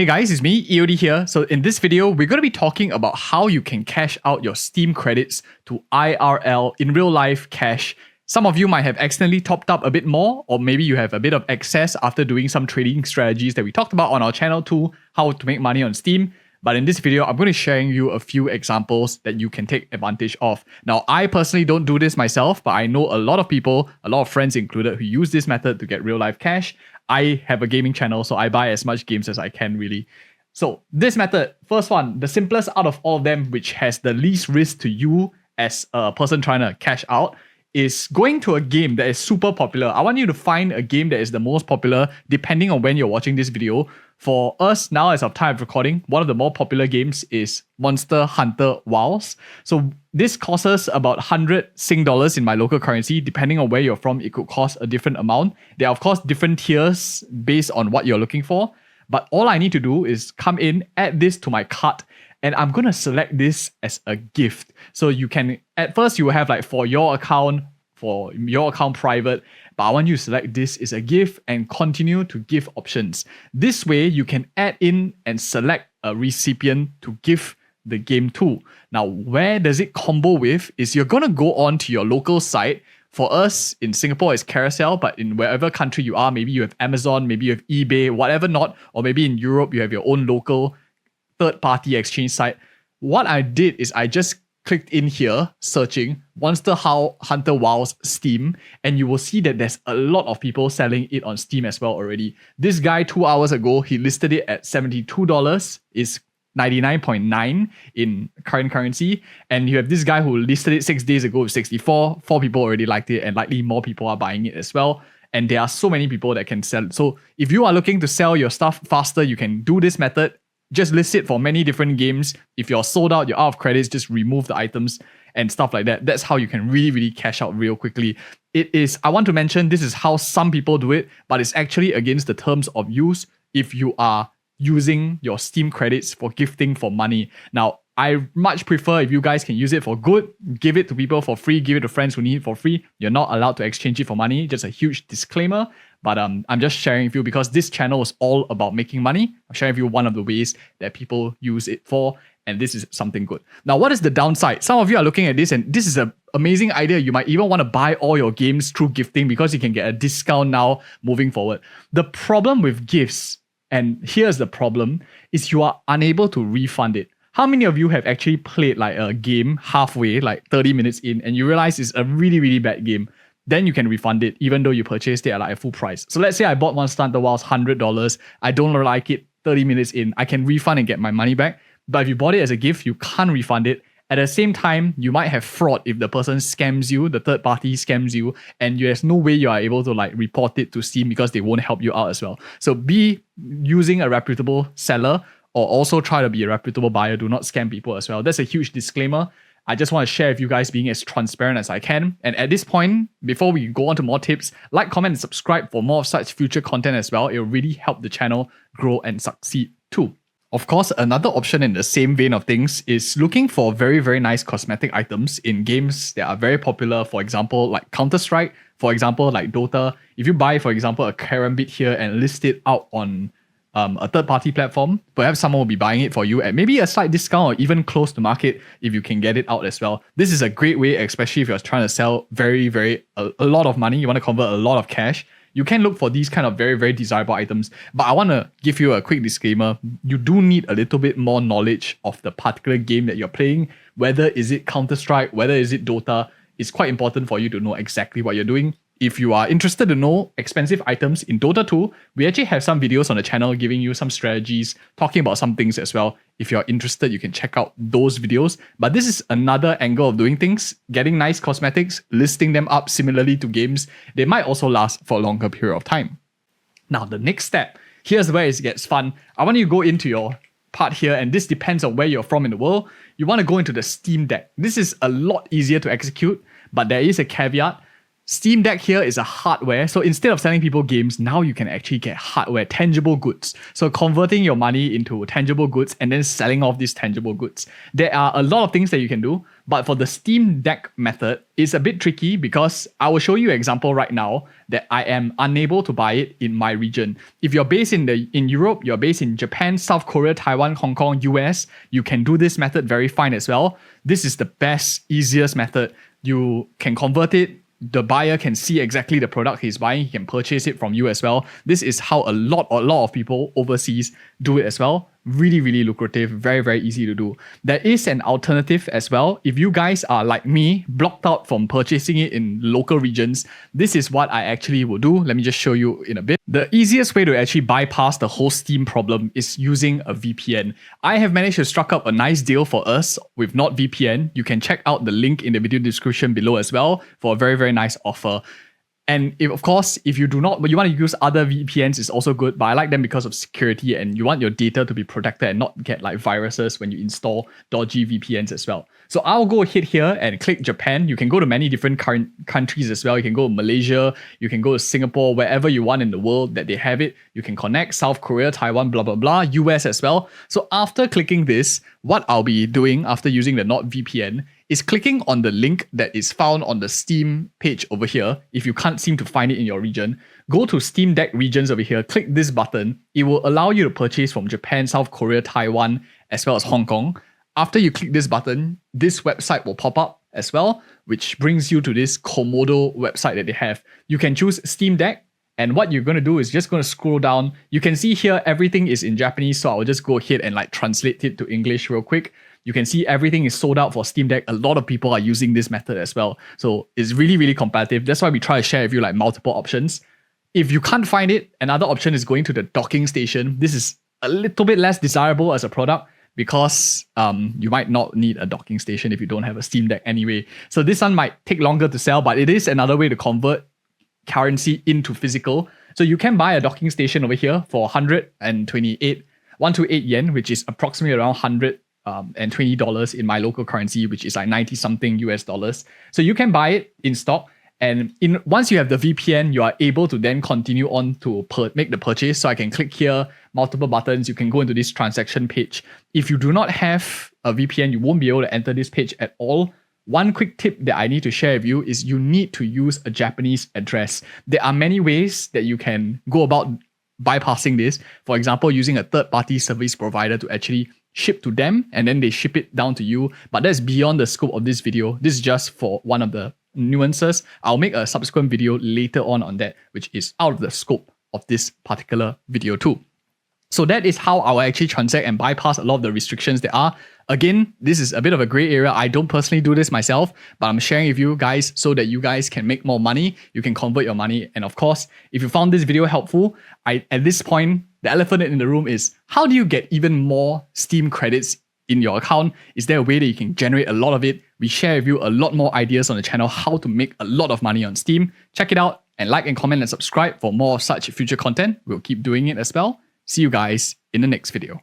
Hey guys, it's me, EOD here. So in this video, we're going to be talking about how you can cash out your Steam credits to IRL, in real life cash. Some of you might have accidentally topped up a bit more, or maybe you have a bit of excess after doing some trading strategies that we talked about on our channel too, how to make money on Steam. But in this video, I'm going to share you a few examples that you can take advantage of. Now, I personally don't do this myself, but I know a lot of people, a lot of friends included, who use this method to get real life cash. I have a gaming channel, so I buy as much games as I can really. So this method, first one, the simplest out of all of them, which has the least risk to you as a person trying to cash out, is going to a game that is super popular. I want you to find a game that is the most popular depending on when you're watching this video. For us now, as of time of recording, one of the more popular games is Monster Hunter Wilds. So this costs us about 100 Sing dollars in my local currency. Depending on where you're from, it could cost a different amount. There are of course different tiers based on what you're looking for. But all I need to do is come in, add this to my cart, and I'm going to select this as a gift. So you can, at first you will have like for your account private, but I want you to select this as a gift and continue to give options. This way you can add in and select a recipient to give the game to. Now, where does it combo with is you're going to go on to your local site. For us in Singapore, it's Carousel, but in wherever country you are, maybe you have Amazon, maybe you have eBay, whatever not, or maybe in Europe, you have your own local third-party exchange site. What I did is I just clicked in here, searching Monster Hunter Wilds Steam, and you will see that there's a lot of people selling it on Steam as well already. This guy 2 hours ago, he listed it at $72, is 99.9 in current currency, and you have this guy who listed it 6 days ago with 64. 4 people already liked it, and likely more people are buying it as well. And there are so many people that can sell it. So if you are looking to sell your stuff faster, you can do this method. Just list it for many different games. If you're sold out, you're out of credits, just remove the items and stuff like that. That's how you can really cash out real quickly. It is, I want to mention, this is how some people do it, but it's actually against the terms of use if you are using your Steam credits for gifting for money. Now, I much prefer if you guys can use it for good, give it to people for free, give it to friends who need it for free. You're not allowed to exchange it for money. Just a huge disclaimer. But I'm just sharing with you because this channel is all about making money. I'm sharing with you one of the ways that people use it for, and this is something good. Now, what is the downside? Some of you are looking at this, and this is an amazing idea. You might even want to buy all your games through gifting because you can get a discount now moving forward. The problem with gifts, and here's the problem, is you are unable to refund it. How many of you have actually played like a game halfway, like 30 minutes in, and you realize it's a really bad game? Then you can refund it even though you purchased it at like a full price. So let's say I bought Monster Hunter Wilds $100. I don't like it 30 minutes in. I can refund and get my money back. But if you bought it as a gift, you can't refund it. At the same time, you might have fraud if the person scams you, the third party scams you, and there's no way you are able to like report it to Steam because they won't help you out as well. So be using a reputable seller or also try to be a reputable buyer. Do not scam people as well. That's a huge disclaimer. I just want to share with you guys being as transparent as I can. And at this point, before we go on to more tips, like, comment, and subscribe for more of such future content as well. It will really help the channel grow and succeed too. Of course, another option in the same vein of things is looking for very nice cosmetic items in games that are very popular. For example, like Counter-Strike. For example, like Dota. If you buy, for example, a Karambit here and list it out on a third-party platform, perhaps someone will be buying it for you at maybe a slight discount or even close to market if you can get it out as well. This is a great way, especially if you're trying to sell a lot of money, you want to convert a lot of cash. You can look for these kind of very desirable items. But I want to give you a quick disclaimer. You do need a little bit more knowledge of the particular game that you're playing. Whether is it Counter-Strike, whether is it Dota, it's quite important for you to know exactly what you're doing. If you are interested to know expensive items in Dota 2, we actually have some videos on the channel giving you some strategies, talking about some things as well. If you're interested, you can check out those videos. But this is another angle of doing things, getting nice cosmetics, listing them up similarly to games. They might also last for a longer period of time. Now, the next step, here's where it gets fun. I want you to go into your part here, and this depends on where you're from in the world. You want to go into the Steam Deck. This is a lot easier to execute, but there is a caveat. Steam Deck here is a hardware. So instead of selling people games, now you can actually get hardware, tangible goods. So converting your money into tangible goods and then selling off these tangible goods. There are a lot of things that you can do, But for the Steam Deck method, it's a bit tricky because I will show you an example right now that I am unable to buy it in my region. If you're based in Europe, you're based in Japan, South Korea, Taiwan, Hong Kong, US, you can do this method very fine as well. This is the best, easiest method. You can convert it. The buyer can see exactly the product he's buying. He can purchase it from you as well. This is how a lot of people overseas do it as well. Really, really lucrative. Very, very easy to do. There is an alternative as well. If you guys are like me, blocked out from purchasing it in local regions, this is what I actually will do. Let me just show you in a bit. The easiest way to actually bypass the whole Steam problem is using a VPN. I have managed to struck up a nice deal for us with NordVPN. You can check out the link in the video description below as well for a very, very nice offer. And of course, if you want to use other VPNs, it's also good, but I like them because of security and you want your data to be protected and not get like viruses when you install dodgy VPNs as well. So I'll go ahead here and click Japan. You can go to many different countries as well. You can go to Malaysia, you can go to Singapore, wherever you want in the world that they have it. You can connect South Korea, Taiwan, blah, blah, blah, US as well. So after clicking this, what I'll be doing after using the NordVPN is clicking on the link that is found on the Steam page over here. If you can't seem to find it in your region, go to Steam Deck regions over here, click this button. It will allow you to purchase from Japan, South Korea, Taiwan, as well as Hong Kong. After you click this button, this website will pop up as well, which brings you to this Komodo website that they have. You can choose Steam Deck, and what you're going to do is just going to scroll down. You can see here everything is in Japanese, so I'll just go ahead and like translate it to English real quick. You can see everything is sold out for Steam Deck. A lot of people are using this method as well. So it's really, really competitive. That's why we try to share with you like multiple options. If you can't find it, another option is going to the docking station. This is a little bit less desirable as a product because you might not need a docking station if you don't have a Steam Deck anyway. So this one might take longer to sell, but it is another way to convert currency into physical. So you can buy a docking station over here for 128 yen, which is approximately around and $20 in my local currency, which is like 90 something US dollars. So you can buy it in stock. And once you have the VPN, you are able to then continue on to make the purchase. So I can click here, multiple buttons. You can go into this transaction page. If you do not have a VPN, you won't be able to enter this page at all. One quick tip that I need to share with you is you need to use a Japanese address. There are many ways that you can go about bypassing this. For example, using a third-party service provider to actually ship to them and then they ship it down to you. But that's beyond the scope of this video. This is just for one of the nuances. I'll make a subsequent video later on that, which is out of the scope of this particular video too. So that is how I'll actually transact and bypass a lot of the restrictions there are. Again, this is a bit of a gray area. I don't personally do this myself, but I'm sharing with you guys so that you guys can make more money. You can convert your money. And of course, if you found this video helpful, at this point, the elephant in the room is how do you get even more Steam credits in your account? Is there a way that you can generate a lot of it? We share with you a lot more ideas on the channel, how to make a lot of money on Steam. Check it out and like and comment and subscribe for more of such future content. We'll keep doing it as well. See you guys in the next video.